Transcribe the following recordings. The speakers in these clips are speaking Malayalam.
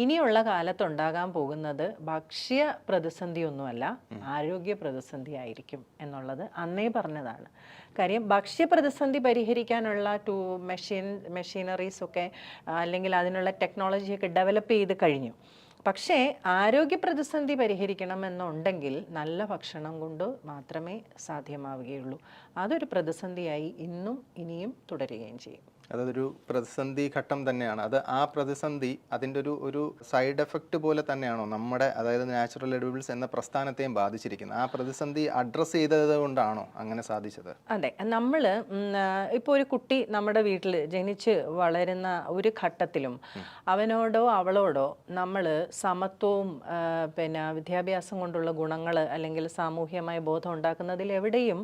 ഇനിയുള്ള കാലത്തുണ്ടാകാൻ പോകുന്നത് ഭക്ഷ്യ പ്രതിസന്ധിയൊന്നുമല്ല, ആരോഗ്യ പ്രതിസന്ധി ആയിരിക്കും എന്നുള്ളത് അന്നേ പറഞ്ഞതാണ്. കാര്യം ഭക്ഷ്യ പ്രതിസന്ധി പരിഹരിക്കാനുള്ള മെഷീനറീസ് ഒക്കെ അല്ലെങ്കിൽ അതിനുള്ള ടെക്നോളജിയൊക്കെ ഡെവലപ്പ് ചെയ്ത് കഴിഞ്ഞു. പക്ഷേ ആരോഗ്യ പ്രതിസന്ധി പരിഹരിക്കണമെന്നുണ്ടെങ്കിൽ നല്ല ഭക്ഷണം കൊണ്ട് മാത്രമേ സാധ്യമാവുകയുള്ളൂ. അതൊരു പ്രതിസന്ധിയായി ഇന്നും ഇനിയും തുടരുകയും ചെയ്യും. അതൊരു പ്രതിസന്ധി ഘട്ടം തന്നെയാണ്. ആ പ്രതിസന്ധി അതിൻ്റെ ഒരു സൈഡ് എഫക്റ്റ് പോലെ തന്നെയാണോ നമ്മുടെ, അതായത് നാച്ചുറൽ എഡിബിൾസ് എന്ന പ്രസ്ഥാനത്തെയും ബാധിച്ചിരിക്കുന്നത്? ആ പ്രതിസന്ധി അഡ്രസ്സ് ചെയ്തത് കൊണ്ടാണോ അങ്ങനെ സാധിച്ചത്? അതെ, നമ്മൾ ഇപ്പോൾ ഒരു കുട്ടി നമ്മുടെ വീട്ടിൽ ജനിച്ച് വളരുന്ന ഒരു ഘട്ടത്തിലും അവനോടോ അവളോടോ നമ്മൾ സമത്വവും വിദ്യാഭ്യാസം കൊണ്ടുള്ള ഗുണങ്ങൾ അല്ലെങ്കിൽ സാമൂഹ്യമായ ബോധം ഉണ്ടാക്കുന്നതിൽ എവിടെയും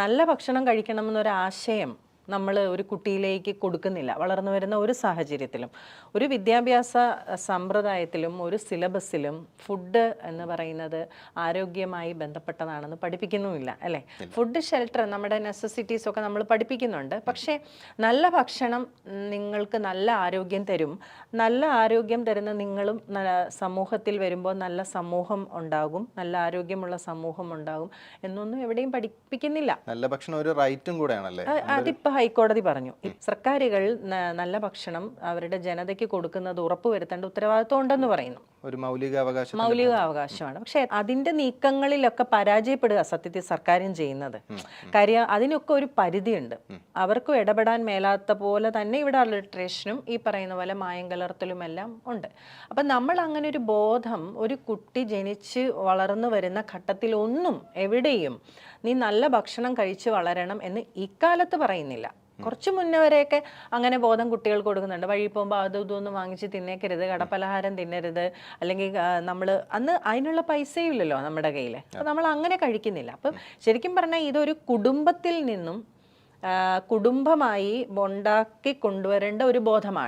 നല്ല ഭക്ഷണം കഴിക്കണമെന്നൊരാശയം നമ്മൾ ഒരു കുട്ടിയിലേക്ക് കൊടുക്കുന്നില്ല. വളർന്നു വരുന്ന ഒരു സാഹചര്യത്തിലും ഒരു വിദ്യാഭ്യാസ സമ്പ്രദായത്തിലും ഒരു സിലബസിലും ഫുഡ് എന്ന് പറയുന്നത് ആരോഗ്യമായി ബന്ധപ്പെട്ടതാണെന്ന് പഠിപ്പിക്കുന്നുമില്ല, അല്ലേ? ഫുഡ്, ഷെൽട്ടർ, നമ്മുടെ നെസസിറ്റീസ് ഒക്കെ നമ്മൾ പഠിപ്പിക്കുന്നുണ്ട്. പക്ഷേ നല്ല ഭക്ഷണം നിങ്ങൾക്ക് നല്ല ആരോഗ്യം തരും. നല്ല ആരോഗ്യം തരുന്ന നിങ്ങളും സമൂഹത്തിൽ വരുമ്പോൾ നല്ല സമൂഹം ഉണ്ടാകും, നല്ല ആരോഗ്യമുള്ള സമൂഹം ഉണ്ടാകും എന്നൊന്നും എവിടെയും പഠിപ്പിക്കുന്നില്ല. നല്ല ഭക്ഷണം ഒരു റൈറ്റും കൂടെയാണല്ലേ? അതിപ്പോൾ ഹൈക്കോടതി പറഞ്ഞു, സർക്കാരുകൾ നല്ല ഭക്ഷണം അവരുടെ ജനതയ്ക്ക് കൊടുക്കുന്നത് ഉറപ്പുവരുത്തേണ്ട ഉത്തരവാദിത്വം ഉണ്ടെന്ന് പറയുന്നു. ഒരു മൗലികാവകാശമാണ്. പക്ഷെ അതിന്റെ നീക്കങ്ങളിലൊക്കെ പരാജയപ്പെടുക സത്യത്തിൽ സർക്കാരും ചെയ്യുന്നത്. കാര്യം അതിനൊക്കെ ഒരു പരിധിയുണ്ട്. അവർക്കും ഇടപെടാൻ മേലാത്ത പോലെ തന്നെ ഇവിടെ അൾട്രേഷനും ഈ പറയുന്ന പോലെ മായം കലർത്തലും എല്ലാം ഉണ്ട്. അപ്പം നമ്മൾ അങ്ങനെ ഒരു ബോധം ഒരു കുട്ടി ജനിച്ച് വളർന്നു വരുന്ന ഘട്ടത്തിൽ ഒന്നും എവിടെയും നീ നല്ല ഭക്ഷണം കഴിച്ച് വളരണം എന്ന് ഇക്കാലത്ത് പറയുന്നില്ല. കുറച്ച് മുന്നേ വരെയൊക്കെ അങ്ങനെ ബോധം കുട്ടികൾക്ക് കൊടുക്കുന്നുണ്ട്. വഴി പോകുമ്പോൾ അതും ഇതൊന്നും വാങ്ങിച്ച് തിന്നേക്കരുത്, കടപ്പലഹാരം തിന്നരുത്, അല്ലെങ്കിൽ നമ്മൾ അന്ന് അതിനുള്ള പൈസയും ഇല്ലല്ലോ നമ്മുടെ കയ്യിൽ. അപ്പം നമ്മൾ അങ്ങനെ കഴിക്കുന്നില്ല. അപ്പം ശരിക്കും പറഞ്ഞാൽ ഇതൊരു കുടുംബത്തിൽ നിന്നും കുടുംബമായി ഉണ്ടാക്കി കൊണ്ടുവരേണ്ട ഒരു ബോധമാണ്.